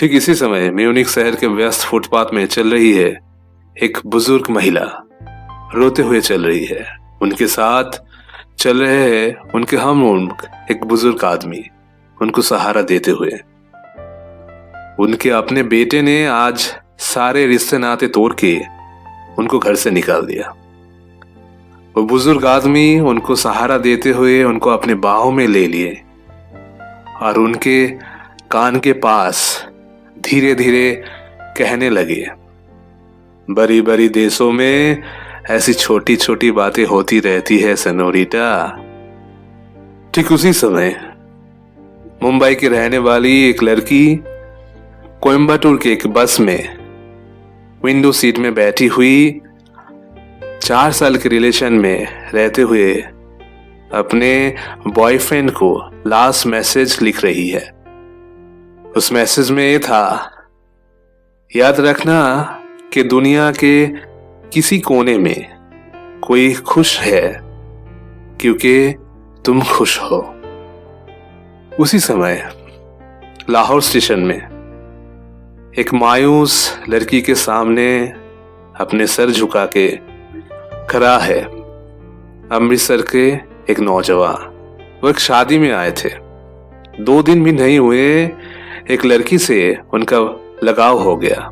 ठीक इसी समय म्यूनिख शहर के व्यस्त फुटपाथ में चल रही है एक बुजुर्ग महिला, रोते हुए चल रही है। उनके साथ चल रहे हैं उनके हम उम्र एक बुजुर्ग आदमी, उनको सहारा देते हुए। उनके अपने बेटे ने आज सारे रिश्ते नाते तोड़ के उनको घर से निकाल दिया। वो बुजुर्ग आदमी उनको सहारा देते हुए उनको अपने बाहों में ले लिए और उनके कान के पास धीरे धीरे कहने लगे, बड़ी बड़ी देशों में ऐसी छोटी छोटी बातें होती रहती है सेनोरिटा। ठीक उसी समय मुंबई की रहने वाली एक लड़की कोयम्बटूर के एक बस में विंडो सीट में बैठी हुई 4 साल के रिलेशन में रहते हुए अपने बॉयफ्रेंड को लास्ट मैसेज लिख रही है। उस मैसेज में ये था, याद रखना कि दुनिया के किसी कोने में कोई खुश है क्योंकि तुम खुश हो। उसी समय लाहौर स्टेशन में एक मायूस लड़की के सामने अपने सर झुका के खड़ा है अमृतसर के एक नौजवान। वो एक शादी में आए थे, 2 दिन भी नहीं हुए एक लड़की से उनका लगाव हो गया।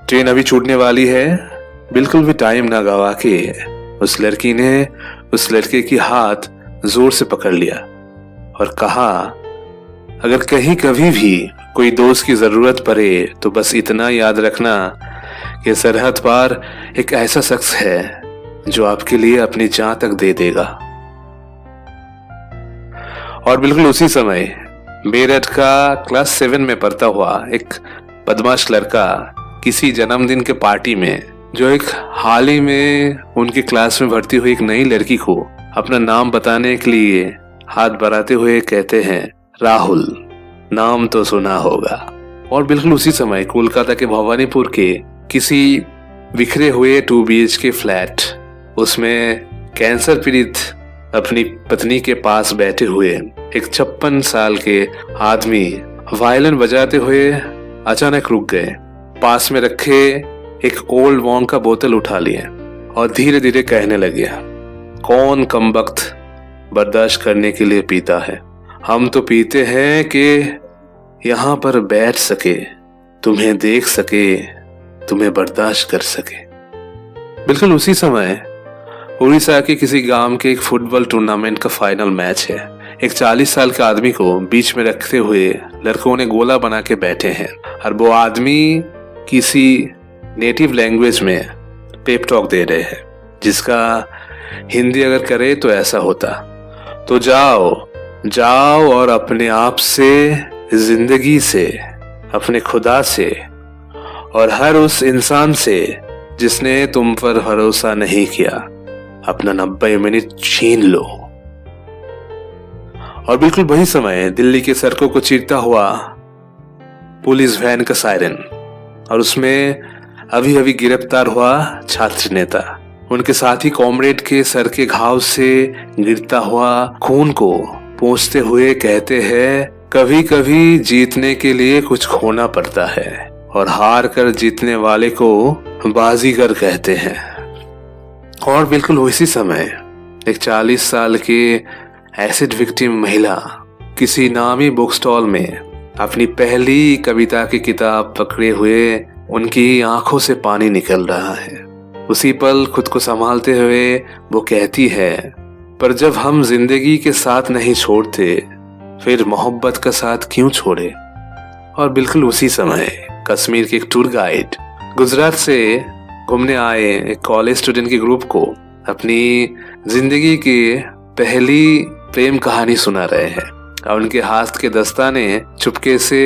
ट्रेन अभी छूटने वाली है, बिल्कुल भी टाइम ना गवा के उस लड़की ने उस लड़के की हाथ जोर से पकड़ लिया और कहा, अगर कहीं कभी भी कोई दोस्त की जरूरत पड़े तो बस इतना याद रखना कि सरहद पार एक ऐसा शख्स है जो आपके लिए अपनी जान तक दे देगा। और बिल्कुल उसी समय मेरठ का क्लास 7 में पढ़ता हुआ एक बदमाश लड़का किसी जन्मदिन के पार्टी में, जो एक हाल ही में उनकी क्लास में भर्ती हुई एक नई लड़की को अपना नाम बताने के लिए हाथ बढ़ाते हुए कहते हैं, राहुल, नाम तो सुना होगा। और बिल्कुल उसी समय कोलकाता के भवानीपुर के किसी बिखरे हुए 2 BHK फ्लैट, उसमें कैंसर पीड़ित अपनी पत्नी के पास बैठे हुए एक 56 साल के आदमी वायलिन बजाते हुए अचानक रुक गए। पास में रखे एक ओल्ड वॉन्ग का बोतल उठा लिए और धीरे धीरे कहने लगे, कौन कमबख्त बर्दाश्त करने के लिए पीता है? हम तो पीते हैं कि यहाँ पर बैठ सके, तुम्हें देख सके, तुम्हें बर्दाश्त कर सके। बिल्कुल उसी समय उड़ीसा के किसी गांव के एक फुटबॉल टूर्नामेंट का फाइनल मैच है। एक 40 साल के आदमी को बीच में रखते हुए लड़कों ने गोला बना के बैठे हैं और वो आदमी किसी नेटिव लैंग्वेज में पेप टॉक दे रहे हैं, जिसका हिंदी अगर करे तो ऐसा होता, तो जाओ और अपने आप से, जिंदगी से, अपने खुदा से और हर उस इंसान से जिसने तुम पर भरोसा नहीं किया, अपना 90 मिनट छीन लो। और बिल्कुल वही समय दिल्ली के सड़कों को चीरता हुआ पुलिस वैन का सायरन और उसमें अभी अभी गिरफ्तार हुआ छात्र नेता, उनके साथी कॉमरेड के सर के घाव से गिरता हुआ खून को पोंछते हुए कहते हैं, कभी कभी जीतने के लिए कुछ खोना पड़ता है और हार कर जीतने वाले को बाजीगर कहते हैं। और बिल्कुल उसी समय एक 40 साल की एसिड विक्टिम महिला किसी नामी बुक स्टॉल में अपनी पहली कविता की किताब पकड़े हुए उनकी आंखों से पानी निकल रहा है। उसी पल खुद को संभालते हुए वो कहती है, पर जब हम जिंदगी के साथ नहीं छोड़ते फिर मोहब्बत का साथ क्यों छोड़े। और बिल्कुल उसी समय कश्मीर के एक टूर गाइड गुजरात से घूमने आए एक कॉलेज स्टूडेंट के ग्रुप को अपनी जिंदगी की पहली प्रेम कहानी सुना रहे हैं और उनके हाथ के दस्ताने चुपके से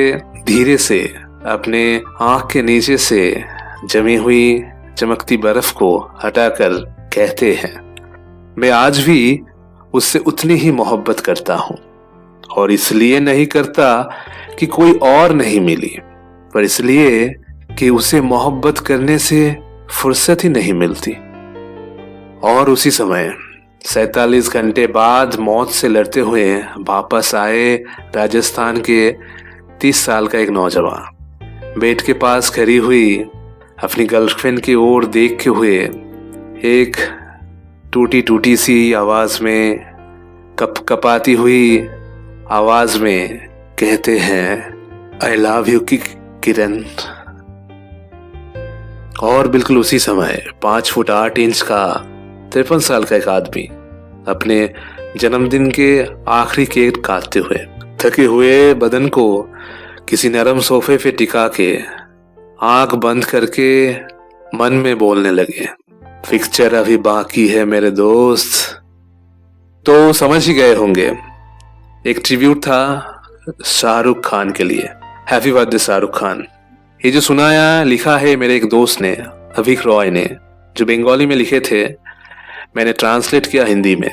धीरे से अपने आंख के नीचे से जमी हुई चमकती बर्फ को हटाकर कहते हैं, मैं आज भी उससे उतनी ही मोहब्बत करता हूँ और इसलिए नहीं करता कि कोई और नहीं मिली, पर इसलिए कि उसे मोहब्बत करने से फुर्सत ही नहीं मिलती। और उसी समय 47 घंटे बाद मौत से लड़ते हुए वापस आए राजस्थान के 30 साल का एक नौजवान। बेड के पास खड़ी हुई अपनी गर्लफ्रेंड की ओर देखते हुए एक टूटी टूटी सी आवाज में, कप कपाती हुई आवाज में कहते हैं, आई लव यू किरण। और बिल्कुल उसी समय 5 फुट 8 इंच का 53 साल का एक आदमी अपने जन्मदिन के आखिरी केक काटते हुए थके हुए बदन को किसी नरम सोफे पे टिका के आंख बंद करके मन में बोलने लगे, पिक्चर अभी बाकी है मेरे दोस्त। तो समझ ही गए होंगे, एक ट्रिब्यूट था शाहरुख खान के लिए। Happy birthday Shahrukh Khan. ये जो सुनाया लिखा है मेरे एक दोस्त ने, अभिक रॉय ने, जो बंगाली में लिखे थे, मैंने ट्रांसलेट किया हिंदी में।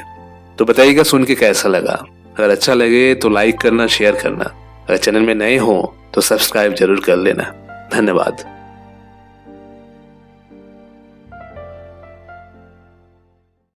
तो बताइएगा सुन के कैसा लगा। अगर अच्छा लगे तो लाइक करना, शेयर करना। अगर चैनल में नए हो तो सब्सक्राइब जरूर कर लेना। धन्यवाद।